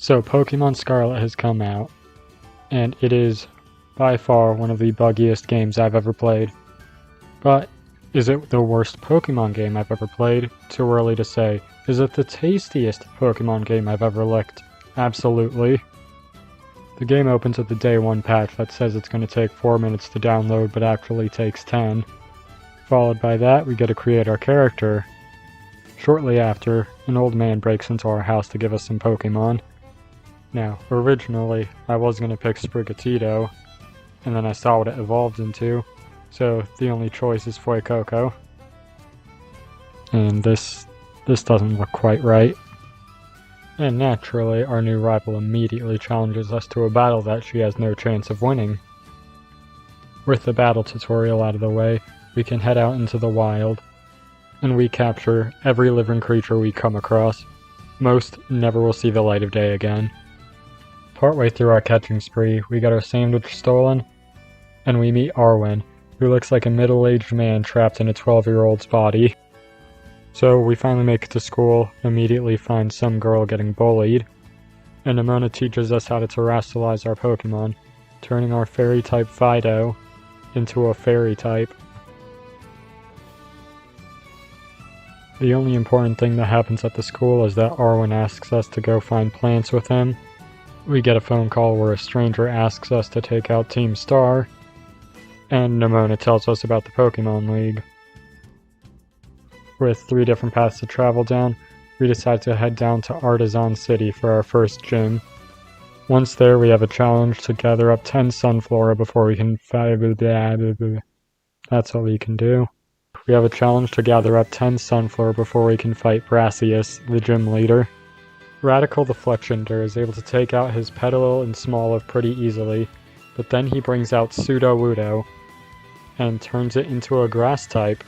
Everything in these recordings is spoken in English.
So Pokemon Scarlet has come out, and it is by far one of the buggiest games I've ever played. But is it the worst Pokemon game I've ever played? Too early to say. Is it the tastiest Pokemon game I've ever licked? Absolutely. The game opens with the day 1 patch that says it's going to take 4 minutes to download but actually takes 10. Followed by that, we get to create our character. Shortly after, an old man breaks into our house to give us some Pokemon. Now, originally, I was going to pick Sprigatito, and then I saw what it evolved into, so the only choice is Fuecoco. And this doesn't look quite right. And naturally, our new rival immediately challenges us to a battle that she has no chance of winning. With the battle tutorial out of the way, we can head out into the wild, and we capture every living creature we come across. Most never will see the light of day again. Partway through our catching spree, we get our sandwich stolen, and we meet Arwen, who looks like a middle-aged man trapped in a 12-year-old's body. So we finally make it to school, immediately find some girl getting bullied, and Nimona teaches us how to terrestrialize our Pokemon, turning our fairy-type Fido into a fairy type. The only important thing that happens at the school is that Arwen asks us to go find plants with him. We get a phone call where a stranger asks us to take out Team Star, and Nimona tells us about the Pokemon League. With 3 different paths to travel down, we decide to head down to Artisan City for our first gym. Once there, we have a challenge to gather up 10 Sunflora before we can That's what we can do. We have a challenge to gather up 10 Sunflora before we can fight Brassius, the gym leader. Radical the Fletchinder is able to take out his Petilil and Smoliv pretty easily, but then he brings out Sudowoodo and turns it into a grass type,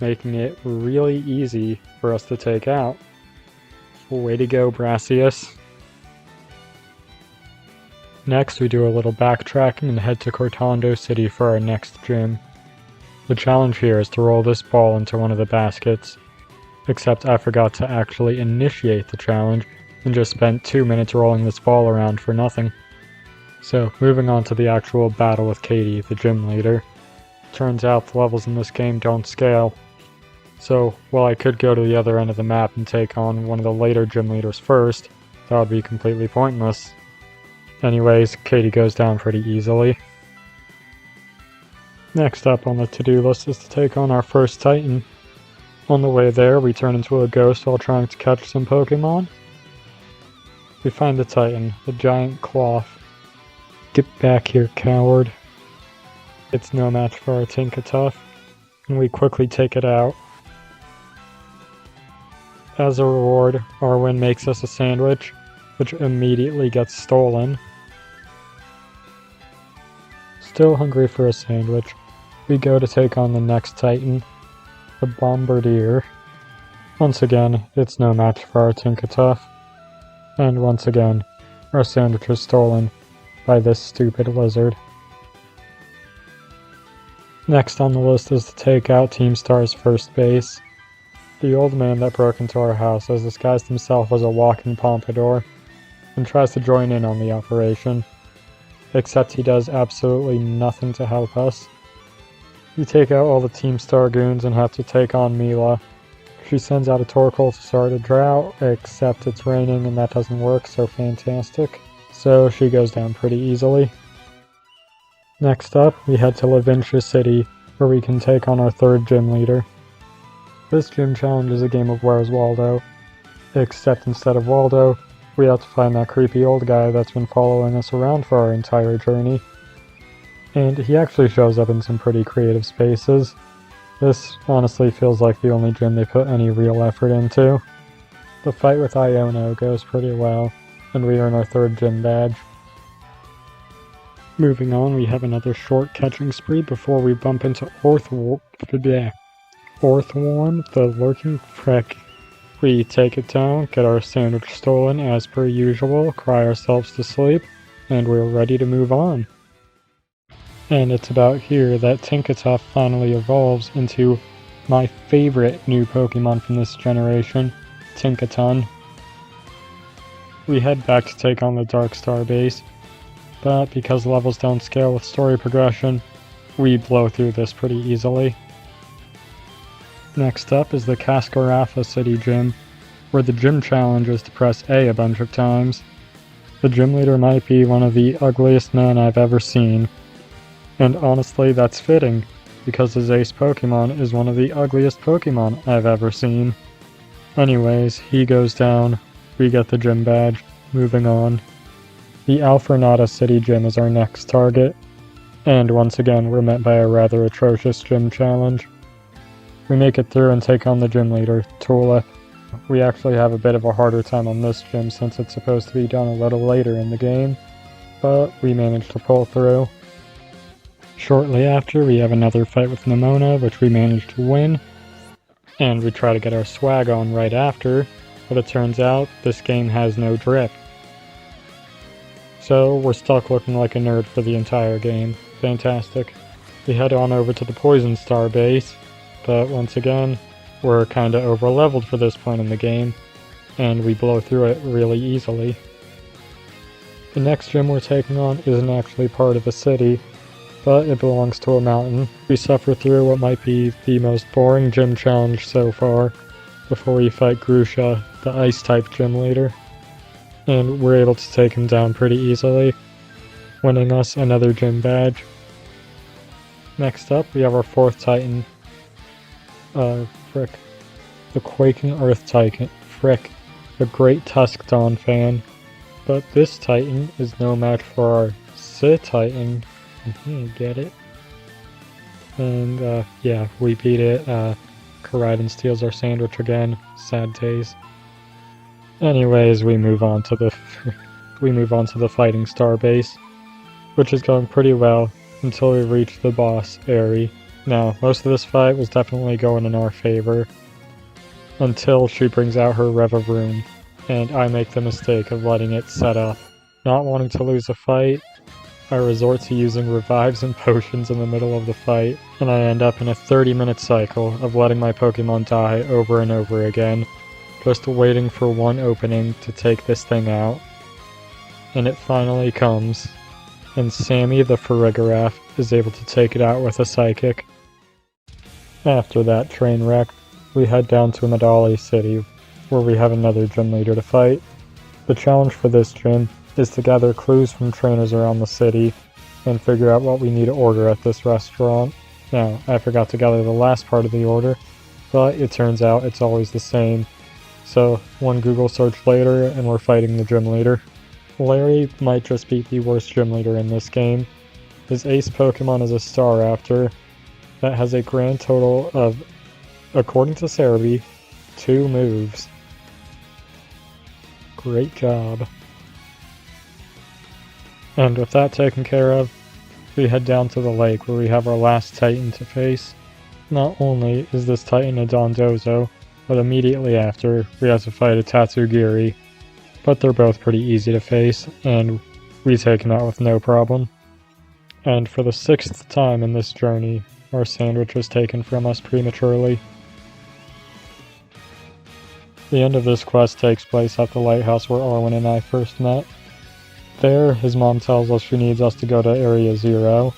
making it really easy for us to take out. Way to go, Brassius. Next, we do a little backtracking and head to Cortando City for our next gym. The challenge here is to roll this ball into one of the baskets, except I forgot to actually initiate the challenge and just spent 2 minutes rolling this ball around for nothing. So, moving on to the actual battle with Katie, the gym leader. Turns out the levels in this game don't scale. So, while I could go to the other end of the map and take on one of the later gym leaders first, that would be completely pointless. Anyways, Katie goes down pretty easily. Next up on the to-do list is to take on our first Titan. On the way there, we turn into a ghost while trying to catch some Pokemon. We find the Titan, the giant Cloth. Get back here, coward. It's no match for our Tinkatuff, and we quickly take it out. As a reward, Arwen makes us a sandwich, which immediately gets stolen. Still hungry for a sandwich, we go to take on the next Titan, the Bombardier. Once again, it's no match for our Tinkatuff. And once again, our sandwich is stolen by this stupid lizard. Next on the list is to take out Team Star's first base. The old man that broke into our house has disguised himself as a walking pompadour and tries to join in on the operation, except he does absolutely nothing to help us. We take out all the Team Star goons and have to take on Mila. She sends out a Torkoal to start a drought, except it's raining and that doesn't work, so fantastic. So she goes down pretty easily. Next up, we head to Lavincia City, where we can take on our 3rd gym leader. This gym challenge is a game of Where's Waldo, except instead of Waldo, we have to find that creepy old guy that's been following us around for our entire journey. And he actually shows up in some pretty creative spaces. This honestly feels like the only gym they put any real effort into. The fight with Iono goes pretty well, and we earn our 3rd gym badge. Moving on, we have another short catching spree before we bump into Orthworm, the lurking prick. We take it down, get our sandwich stolen as per usual, cry ourselves to sleep, and we're ready to move on. And it's about here that Tinkatuff finally evolves into my favorite new Pokemon from this generation, Tinkaton. We head back to take on the Dark Star base, but because levels don't scale with story progression, we blow through this pretty easily. Next up is the Cascarafa City Gym, where the gym challenge is to press A a bunch of times. The gym leader might be one of the ugliest men I've ever seen, and honestly that's fitting, because his ace Pokemon is one of the ugliest Pokemon I've ever seen. Anyways, he goes down, we get the gym badge, moving on. The Alfornada City Gym is our next target, and once again we're met by a rather atrocious gym challenge. We make it through and take on the gym leader, Tulip. We actually have a bit of a harder time on this gym since it's supposed to be done a little later in the game, but we managed to pull through. Shortly after, we have another fight with Nemona, which we managed to win, and we try to get our swag on right after, but it turns out this game has no drip. So we're stuck looking like a nerd for the entire game. Fantastic. We head on over to the Poison Star base, but once again, we're kinda over-leveled for this point in the game, and we blow through it really easily. The next gym we're taking on isn't actually part of a city, but it belongs to a mountain. We suffer through what might be the most boring gym challenge so far, before we fight Grusha, the Ice-type gym leader. And we're able to take him down pretty easily, winning us another gym badge. Next up, we have our fourth Titan. The Quaking Earth Titan. The Great Tuskdawn fan. But this Titan is no match for our Sith Titan. Get it? And, yeah, we beat it. Koraidon steals our sandwich again. Sad days. Anyways, we move on to the Fighting Star base, which is going pretty well until we reach the boss, Aerie. Now, most of this fight was definitely going in our favor, until she brings out her Revavroom, and I make the mistake of letting it set up. Not wanting to lose a fight, I resort to using revives and potions in the middle of the fight, and I end up in a 30-minute cycle of letting my Pokemon die over and over again, just waiting for one opening to take this thing out. And it finally comes, and Sammy the Farigiraf is able to take it out with a Psychic. After that train wreck, we head down to Medali City, where we have another gym leader to fight. The challenge for this gym is to gather clues from trainers around the city and figure out what we need to order at this restaurant. Now, I forgot to gather the last part of the order, but it turns out it's always the same. So, one Google search later and we're fighting the gym leader. Larry might just be the worst gym leader in this game. His ace Pokemon is a Staraptor that has a grand total of, according to Cerebi, 2 moves. Great job. And with that taken care of, we head down to the lake where we have our last Titan to face. Not only is this Titan a Dondozo, but immediately after, we have to fight a Tatsugiri. But they're both pretty easy to face, and we take him out with no problem. And for the 6th time in this journey, our sandwich was taken from us prematurely. The end of this quest takes place at the lighthouse where Arwen and I first met. There, his mom tells us she needs us to go to Area 0,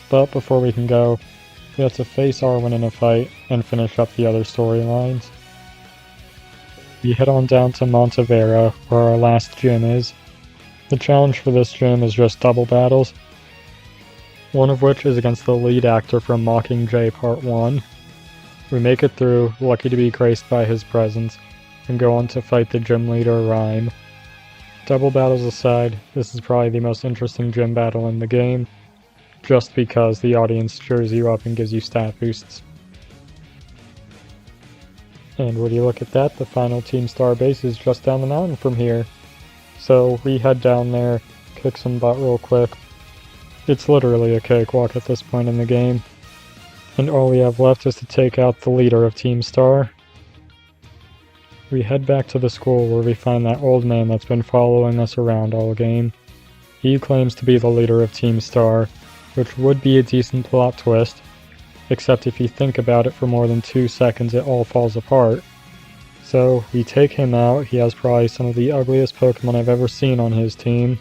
but before we can go, we have to face Arwen in a fight and finish up the other storylines. We head on down to Montevera, where our last gym is. The challenge for this gym is just double battles, one of which is against the lead actor from Mockingjay Part 1. We make it through, lucky to be graced by his presence, and go on to fight the gym leader, Rhyme. Double battles aside, this is probably the most interesting gym battle in the game, just because the audience cheers you up and gives you stat boosts. And would you look at that, the final Team Star base is just down the mountain from here. So we head down there, kick some butt real quick. It's literally a cakewalk at this point in the game. And all we have left is to take out the leader of Team Star. We head back to the school where we find that old man that's been following us around all game. He claims to be the leader of Team Star, which would be a decent plot twist, except if you think about it for more than 2 seconds it all falls apart. So we take him out. He has probably some of the ugliest Pokemon I've ever seen on his team.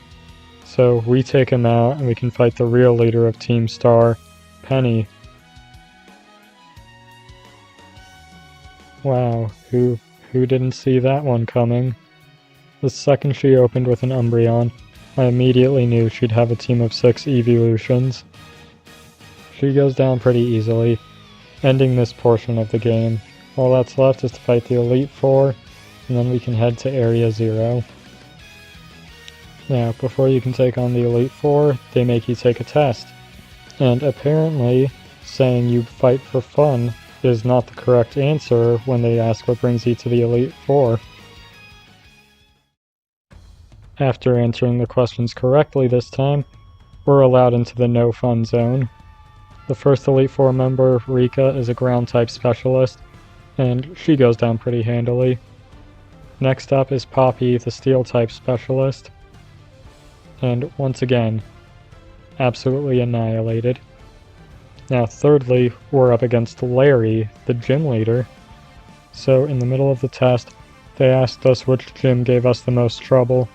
So we take him out and we can fight the real leader of Team Star, Penny. Wow, who didn't see that one coming? The second she opened with an Umbreon, I immediately knew she'd have a team of 6 evolutions. She goes down pretty easily, ending this portion of the game. All that's left is to fight the Elite Four, and then we can head to Area 0. Now, before you can take on the Elite Four, they make you take a test. And apparently, saying you fight for fun is not the correct answer when they ask what brings you to the Elite Four. After answering the questions correctly this time, we're allowed into the no fun zone. The first Elite Four member, Rika, is a ground type specialist, and she goes down pretty handily. Next up is Poppy, the steel type specialist, and once again, absolutely annihilated. Now thirdly, we're up against Larry, the gym leader. So in the middle of the test, they asked us which gym gave us the most trouble,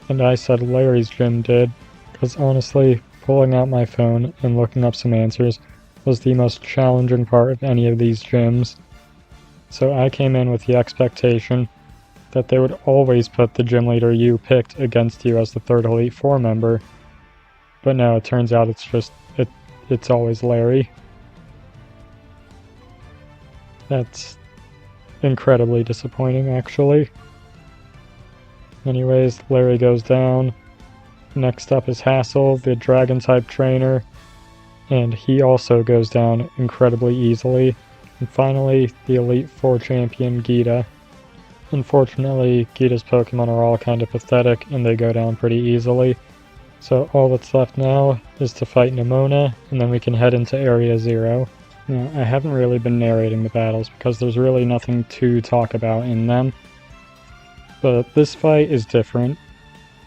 and I said Larry's gym did, because honestly, pulling out my phone and looking up some answers was the most challenging part of any of these gyms. So I came in with the expectation that they would always put the gym leader you picked against you as the third Elite Four member. But no, it turns out it's always Larry. That's incredibly disappointing, actually. Anyways, Larry goes down. Next up is Hassel, the Dragon-type trainer, and he also goes down incredibly easily. And finally, the Elite Four champion, Geeta. Unfortunately, Geeta's Pokemon are all kind of pathetic, and they go down pretty easily. So all that's left now is to fight Nemona, and then we can head into Area 0. Now, I haven't really been narrating the battles because there's really nothing to talk about in them. But this fight is different.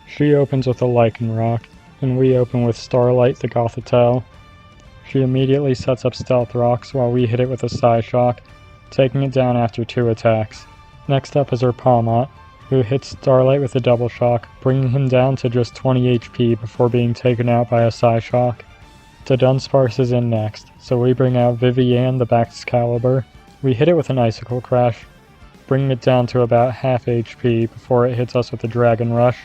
She opens with a Lycanroc, and we open with Starlight the Gothitelle. She immediately sets up Stealth Rocks while we hit it with a Psyshock, taking it down after 2 attacks. Next up is her Palmot, who hits Starlight with a Double Shock, bringing him down to just 20 HP before being taken out by a Psyshock. The Dunsparce is in next, so we bring out Vivian the Baxcalibur. We hit it with an Icicle Crash, bringing it down to about half HP before it hits us with a Dragon Rush.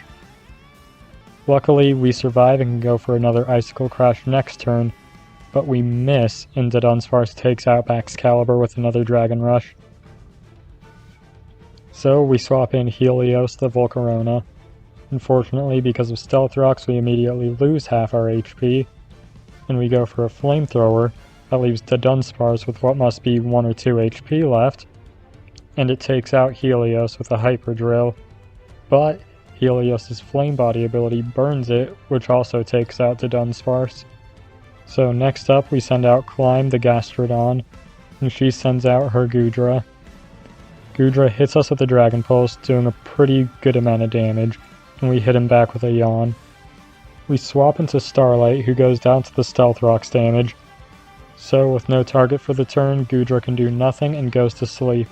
Luckily, we survive and can go for another Icicle Crash next turn, but we miss, and the Dunsparce takes out Baxcalibur with another Dragon Rush. So we swap in Helios the Volcarona. Unfortunately, because of Stealth Rocks, we immediately lose half our HP, and we go for a Flamethrower that leaves the Dunsparce with what must be 1 or 2 HP left, and it takes out Helios with a Hyper Drill, but Helios' Flame Body ability burns it, which also takes out the Dunsparce. So next up we send out Climb the Gastrodon, and she sends out her Goodra. Goodra hits us with a Dragon Pulse, doing a pretty good amount of damage, and we hit him back with a Yawn. We swap into Starlight, who goes down to the Stealth Rocks damage. So with no target for the turn, Goodra can do nothing and goes to sleep.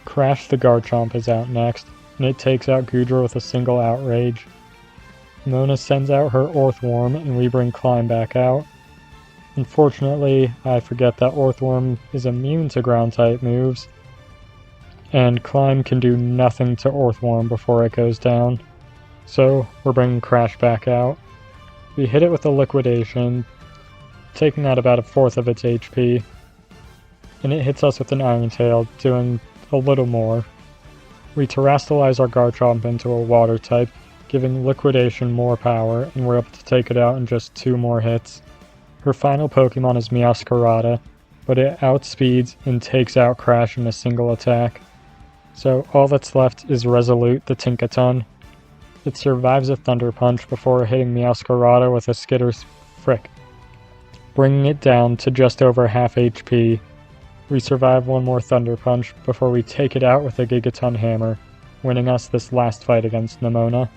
Crash the Garchomp is out next, and it takes out Goodra with a single Outrage. Mona sends out her Orthworm, and we bring Climb back out. Unfortunately, I forget that Orthworm is immune to Ground-type moves, and Climb can do nothing to Orthworm before it goes down. So we're bringing Crash back out. We hit it with a Liquidation, taking out about 1/4 of its HP, and it hits us with an Iron Tail, doing a little more. We Terrastalize our Garchomp into a Water type, giving Liquidation more power, and we're able to take it out in just 2 more hits. Her final Pokemon is Meowscarada, but it outspeeds and takes out Crash in a single attack. So all that's left is Resolute the Tinkaton. It survives a Thunder Punch before hitting Meowscarada with a Skitter's Frick, bringing it down to just over half HP. We survive 1 more Thunder Punch before we take it out with a Gigaton Hammer, winning us this last fight against Nemona.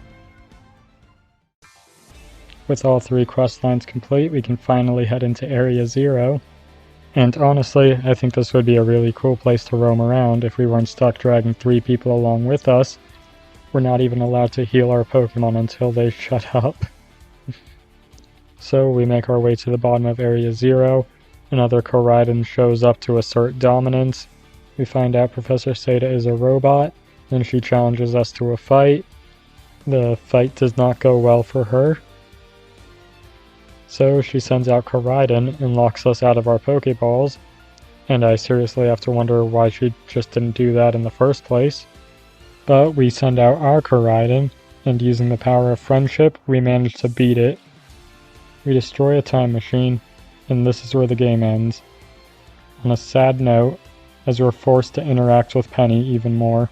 With all 3 quest lines complete, we can finally head into Area 0. And honestly, I think this would be a really cool place to roam around if we weren't stuck dragging 3 people along with us. We're not even allowed to heal our Pokemon until they shut up. So we make our way to the bottom of Area 0. Another Koraidon shows up to assert dominance. We find out Professor Seda is a robot, and she challenges us to a fight. The fight does not go well for her. So she sends out Koraidon and locks us out of our Pokeballs. And I seriously have to wonder why she just didn't do that in the first place. But we send out our Koraidon, and using the power of friendship, we manage to beat it. We destroy a time machine, and this is where the game ends. On a sad note, as we're forced to interact with Penny even more.